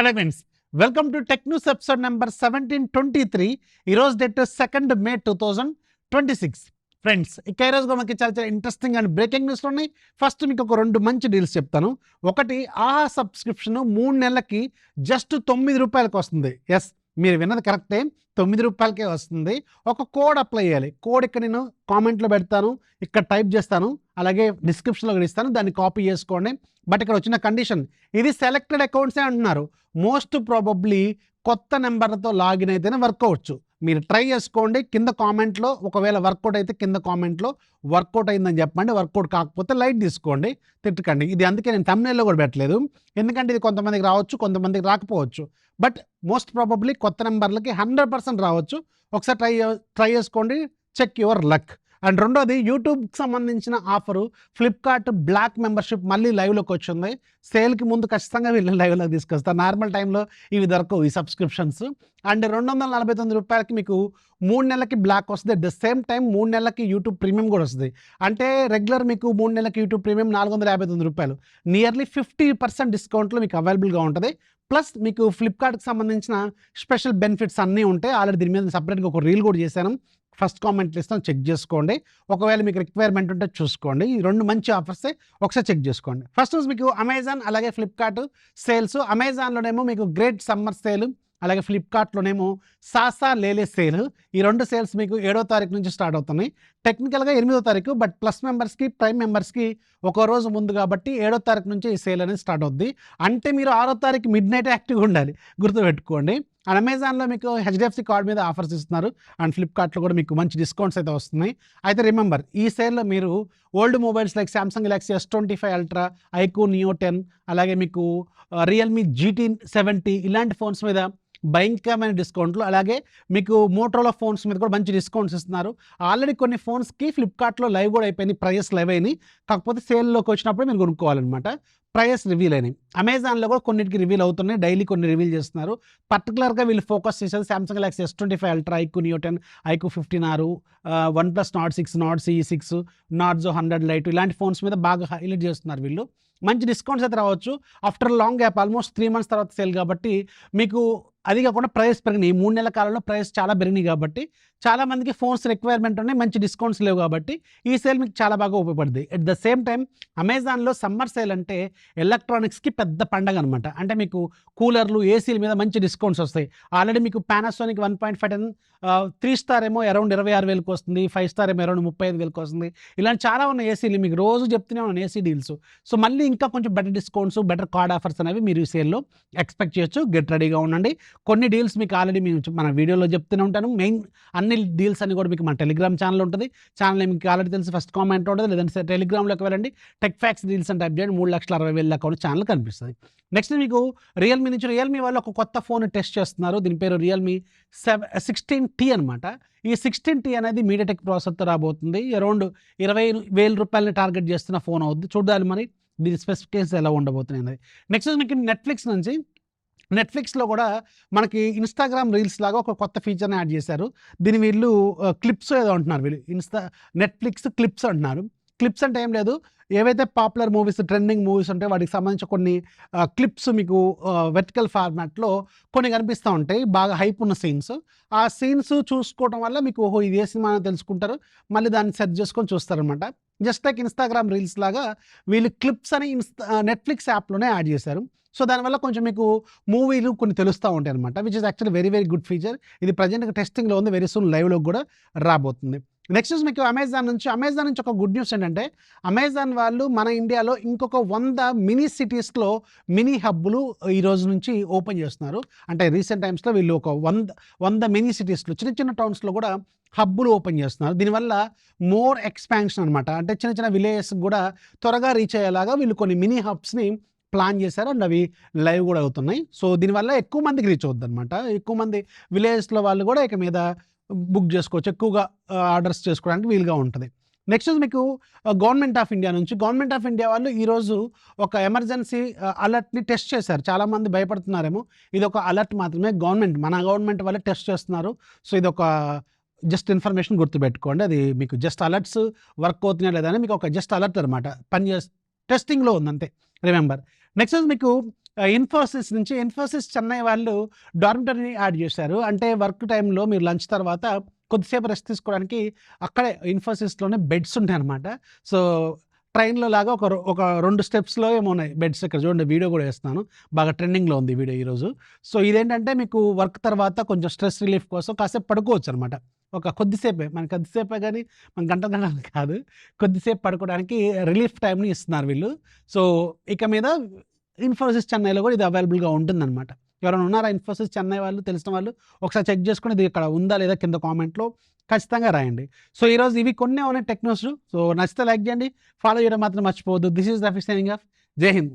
Hello friends, welcome to tech news episode number 1723. ఈరోజు date 2 మే 2026. Friends, ఇక ఈరోజు మనకి చాలా ఇంట్రెస్టింగ్ అండ్ బ్రేకింగ్ న్యూస్లు ఉన్నాయి. ఫస్ట్ మీకు ఒక 2 మంచి డీల్స్ చెప్తాను. ఒకటి, ఆహా సబ్స్క్రిప్షన్ 3 నెలలకి జస్ట్ ₹9 వస్తుంది. ఎస్, మీరు విన్నది కరెక్టే, ₹9కే వస్తుంది. ఒక కోడ్ అప్లై చేయాలి. కోడ్ ఇక్కడ నేను కామెంట్లో పెడతాను, ఇక్కడ టైప్ చేస్తాను, అలాగే డిస్క్రిప్షన్లో కూడా ఇస్తాను, దాన్ని కాపీ చేసుకోండి. బట్ ఇక్కడ వచ్చిన కండిషన్, ఇది సెలెక్టెడ్ అకౌంట్సే అంటున్నారు. మోస్ట్ ప్రాబబ్లీ కొత్త నెంబర్లతో లాగిన్ అయితేనే వర్క్ అవ్వచ్చు. మీరు ట్రై చేసుకోండి. కింద కామెంట్లో ఒకవేళ వర్కౌట్ అయితే కింద కామెంట్లో వర్కౌట్ అయిందని చెప్పండి. వర్కౌట్ కాకపోతే లైట్ తీసుకోండి, తిట్టకండి. ఇది అందుకే నేను థంబ్నెయిల్లో కూడా పెట్టలేదు, ఎందుకంటే ఇది కొంతమందికి రావచ్చు, కొంతమందికి రాకపోవచ్చు. బట్ మోస్ట్ ప్రాబబ్లీ కొత్త నెంబర్లకి 100% రావచ్చు. ఒకసారి ట్రై చేసుకోండి, చెక్ యువర్ లక్. అండ్ రెండోది, యూట్యూబ్కి సంబంధించిన ఆఫరు, ఫ్లిప్కార్ట్ బ్లాక్ మెంబర్షిప్ మళ్ళీ లైవ్లోకి వచ్చింది. సేల్కి ముందు ఖచ్చితంగా వీళ్ళు లైవ్లోకి తీసుకొస్తారు. నార్మల్ టైంలో ఇవి దొరకవు ఈ సబ్స్క్రిప్షన్స్. అండ్ ₹249 మీకు 3 నెలలకి బ్లాక్ వస్తుంది. అట్ ద సేమ్ టైం 3 నెలలకి యూట్యూబ్ ప్రీమియం కూడా వస్తుంది. అంటే రెగ్యులర్ మీకు 3 నెలలకి యూట్యూబ్ ప్రీమియం ₹459, నియర్లీ 50% డిస్కౌంట్లో మీకు అవైలబుల్గా ఉంటుంది. ప్లస్ మీకు ఫ్లిప్కార్ట్కి సంబంధించిన స్పెషల్ బెనిఫిట్స్ అన్నీ ఉంటాయి. ఆల్రెడీ దీని మీద సపరేట్గా ఒక రీల్ కూడా చేశాను, ఫస్ట్ కామెంట్లు ఇస్తాను, చెక్ చేసుకోండి. ఒకవేళ మీకు రిక్వైర్మెంట్ ఉంటే చూసుకోండి. ఈ 2 మంచి ఆఫర్సే, ఒకసారి చెక్ చేసుకోండి. ఫస్ట్ మీకు అమెజాన్ అలాగే ఫ్లిప్కార్ట్ సేల్స్. అమెజాన్లోనేమో మీకు గ్రేట్ సమ్మర్ సేల్, అలాగే ఫ్లిప్కార్ట్లోనేమో సాసా లేలే సేల్. ఈ 2 సేల్స్ మీకు 7వ తారీఖు నుంచి స్టార్ట్ అవుతున్నాయి. టెక్నికల్గా 8వ తారీఖు, బట్ ప్లస్ మెంబర్స్కి, ప్రైమ్ మెంబర్స్కి ఒక రోజు ముందు కాబట్టి 7వ తారీఖు నుంచి ఈ సేల్ అనేది స్టార్ట్ అవుద్ది. అంటే మీరు 6వ తారీఖు మిడ్ నైట్ యాక్టివ్గా ఉండాలి, గుర్తుపెట్టుకోండి. అండ్ అమెజాన్లో మీకు హెచ్డిఎఫ్సి కార్డ్ మీద ఆఫర్స్ ఇస్తున్నారు. అండ్ ఫ్లిప్కార్ట్లో కూడా మీకు మంచి డిస్కౌంట్స్ అయితే వస్తున్నాయి. అయితే రిమెంబర్, ఈ సేల్లో మీరు old mobiles like Samsung Galaxy S25 ultra, iQOO Neo 10, అలాగే మీకు రియల్మీ GT70 ఇలాంటి ఫోన్స్ మీద భయంకరమైన డిస్కౌంట్లు, అలాగే మీకు మోటరోలా ఫోన్స్ మీద కూడా మంచి డిస్కౌంట్స్ ఇస్తున్నారు. ఆల్రెడీ కొన్ని ఫోన్స్కి ఫ్లిప్కార్ట్లో లైవ్ కూడా అయిపోయింది, ప్రైస్ లైవ్ అయినాయి. కాకపోతే సేల్లోకి వచ్చినప్పుడు మీరు కొనుక్కోవాలన్నమాట. ప్రైస్ రివీల్ అయినాయి. అమెజాన్లో కూడా కొన్నిటికి రివీల్ అవుతున్నాయి, డైలీ కొన్ని రివీల్ చేస్తున్నారు. పర్టికులర్గా వీళ్ళు ఫోకస్ చేసేది Samsung Galaxy S25 ultra, iQOO Neo 10, iQOO 15R, OnePlus Nord 6, Nord CE6, Narzo 100 Lite ఇలాంటి ఫోన్స్ మీద బాగా హైలైట్ చేస్తున్నారు వీళ్ళు. మంచి డిస్కౌంట్స్ అయితే రావచ్చు. After long gap, almost 3 months తర్వాత సేల్ కాబట్టి మీకు అది కాకుండా ప్రైస్ పెరిగినాయి. 3 నెలల కాలంలో ప్రైస్ చాలా పెరిగినాయి కాబట్టి చాలామందికి ఫోన్స్ రిక్వైర్మెంట్ ఉన్నాయి, మంచి డిస్కౌంట్స్ లేవు కాబట్టి ఈ సేల్ మీకు చాలా బాగా ఉపయోగపడుతుంది. అట్ ద సేమ్ టైం అమెజాన్లో సమ్మర్ సేల్ అంటే ఎలక్ట్రానిక్స్కి పెద్ద పండగ అనమాట. అంటే మీకు కూలర్లు, ఏసీల మీద మంచి డిస్కౌంట్స్ వస్తాయి. ఆల్రెడీ మీకు పానాసోనిక్ 1.5 3 స్టార్ ఏమో అరౌండ్ 26,000కి వస్తుంది, 5 స్టార్ ఏమో అరౌండ్ 35,000కి వస్తుంది. ఇలాంటి చాలా ఉన్న ఏసీలు మీకు రోజు చెప్తూనే ఉన్నాను, ఏసీ డీల్స్. సో మళ్ళీ ఇంకా కొంచెం better discounts, better card offers అనేవి మీరు ఈ సేల్లో ఎక్స్పెక్ట్ చేయొచ్చు. గెట్ రెడీగా ఉండండి. కొన్ని డీల్స్ మీకు ఆల్రెడీ మన వీడియోలో చెప్తూనే ఉంటాను. మెయిన్ అన్ని డీల్స్ అన్ని కూడా మీకు మన టెలిగ్రామ్ ఛానల్ ఉంటుంది. ఛానల్ మీకు ఆల్రెడీ తెలిసి ఫస్ట్ కామెంట్ ఉంటుంది, లేదంటే టెలిగ్రామ్లోకి వెళ్ళండి, టెక్ ఫ్యాక్స్ డీల్స్ అని టైప్ చేయండి, 3,60,000 అకౌంట్ ఛానల్ కనిపిస్తుంది. నెక్స్ట్ మీకు రియల్మీ నుంచి, రియల్మీ వాళ్ళు ఒక కొత్త ఫోన్ టెస్ట్ చేస్తున్నారు. దీని పేరు రియల్మీ 16T అనమాట. ఈ 16T అనేది మీడియాటెక్ ప్రాసెసర్తో రాబోతుంది. అరౌండ్ ₹20,000 టార్గెట్ చేస్తున్న ఫోన్ అవుద్ది. చూడాలి మరి దీని స్పెసిఫికేషన్స్ ఎలా ఉండబోతున్నాయి అనేది. నెక్స్ట్ మీకు నెట్ఫ్లిక్స్ నుంచి, నెట్ఫ్లిక్స్లో కూడా మనకి ఇన్స్టాగ్రామ్ రీల్స్ లాగా ఒక కొత్త ఫీచర్ని యాడ్ చేశారు. దీని వీళ్ళు క్లిప్స్ ఏదో అంటున్నారు, వీళ్ళు నెట్ఫ్లిక్స్ క్లిప్స్ అంటున్నారు. క్లిప్స్ అంటే ఏం లేదు, ఏవైతే పాపులర్ మూవీస్, ట్రెండింగ్ మూవీస్ ఉంటాయో వాటికి సంబంధించిన కొన్ని క్లిప్స్ మీకు వెర్టికల్ ఫార్మాట్లో కొన్ని కనిపిస్తూ ఉంటాయి, బాగా హైప్ ఉన్న సీన్స్. ఆ సీన్స్ చూసుకోవడం వల్ల మీకు ఓహో ఇది ఏ సినిమా అని తెలుసుకుంటారు, మళ్ళీ దాన్ని సెర్చ్ చేసుకొని చూస్తారనమాట. జస్ట్ లైక్ ఇన్స్టాగ్రామ్ రీల్స్ లాగా వీళ్ళు క్లిప్స్ అని నెట్ఫ్లిక్స్ యాప్లోనే యాడ్ చేశారు. సో దానివల్ల కొంచెం మీకు మూవీలు కొన్ని తెలుస్తూ ఉంటాయి అనమాట, which is actually very very good feature. ఇది ప్రజెంట్గా టెస్టింగ్లో ఉంది, వెరీ సూన్ లైవ్లో కూడా రాబోతుంది. నెక్స్ట్ మీకు అమెజాన్ నుంచి ఒక గుడ్ న్యూస్ ఏంటంటే, అమెజాన్ వాళ్ళు మన ఇండియాలో ఇంకొక 100 మినీ సిటీస్లో మినీ హబ్బులు ఈ రోజు నుంచి ఓపెన్ చేస్తున్నారు. అంటే రీసెంట్ టైమ్స్లో వీళ్ళు ఒక 100 మినీ సిటీస్లో, చిన్న చిన్న టౌన్స్లో కూడా హబ్బులు ఓపెన్ చేస్తున్నారు. దీనివల్ల మోర్ ఎక్స్పాన్షన్ అనమాట. అంటే చిన్న చిన్న విలేజెస్ కూడా త్వరగా రీచ్ అయ్యేలాగా వీళ్ళు కొన్ని మినీ హబ్స్ని ప్లాన్ చేశారు, అండ్ అవి లైవ్ కూడా అవుతున్నాయి. సో దీనివల్ల ఎక్కువ మందికి రీచ్ అవుద్ది అనమాట. ఎక్కువ మంది విలేజెస్లో వాళ్ళు కూడా ఇక మీద బుక్ చేసుకోవచ్చు, ఎక్కువగా ఆర్డర్స్ చేసుకోవడానికి వీలుగా ఉంటుంది. నెక్స్ట్ మీకు గవర్నమెంట్ ఆఫ్ ఇండియా నుంచి, గవర్నమెంట్ ఆఫ్ ఇండియా వాళ్ళు ఈరోజు ఒక ఎమర్జెన్సీ అలర్ట్ని టెస్ట్ చేశారు. చాలామంది భయపడుతున్నారేమో, ఇది ఒక అలర్ట్ మాత్రమే. మన గవర్నమెంట్ వాళ్ళే టెస్ట్ చేస్తున్నారు. సో ఇది ఒక జస్ట్ ఇన్ఫర్మేషన్ గుర్తుపెట్టుకోండి. అది మీకు జస్ట్ అలర్ట్స్ వర్క్ అవుతున్నాయా లేదా అని మీకు ఒక జస్ట్ అలర్ట్ అనమాట, టెస్టింగ్లో ఉంది అంతే. రిమెంబర్. నెక్స్ట్ వచ్చి మీకు ఇన్ఫోసిస్ నుంచి ఇన్ఫోసిస్ చెన్నై వాళ్ళు డార్మిటరీని యాడ్ చేశారు. అంటే వర్క్ టైంలో మీరు లంచ్ తర్వాత కొద్దిసేపు రెస్ట్ తీసుకోవడానికి అక్కడే ఇన్ఫోసిస్‌లోనే బెడ్స్ ఉంటాయన్నమాట. సో, ట్రైన్‌లో లాగా ఒక 2 స్టెప్స్‌లో ఏమో ఉన్నాయి బెడ్స్. ఇక్కడ చూడండి వీడియో కూడా వేస్తున్నాను. బాగా ట్రెండింగ్‌లో ఉంది ఈ వీడియో ఈరోజు. సో, ఇదేంటంటే మీకు వర్క్ తర్వాత కొంచెం స్ట్రెస్ రిలీఫ్ కోసం కాసేపు పడుకోవచ్చనమాట. ఒక కొద్దిసేపే, మనకి కొద్దిసేపే గానీ మన గంటలు గంటలు కాదు. కొద్దిసేపు పడుకోవడానికి రిలీఫ్ టైమ్‌ని ఇస్తున్నారు వీళ్ళు. సో, ఇక మీద ఇన్ఫోసిస్ చెన్నైలో కూడా ఇది అవైలబుల్‌గా ఉంటుందనమాట. ఎవరైనా ఉన్నారా ఇన్ఫోసిస్ చెన్నై వాళ్ళు తెలిసిన వాళ్ళు? ఒకసారి చెక్ చేసుకొని ఇది ఇక్కడ ఉందా లేదా కింద కామెంట్‌లో ఖచ్చితంగా రాయండి. సో, ఈరోజు ఇవి కొన్నే ఉన్నాయి టెక్ న్యూస్‌లు. సో, నచ్చితే లైక్ చేయండి. ఫాలో చేయడం మాత్రం మర్చిపోవద్దు. This is Rafi signing off. జై హింద్.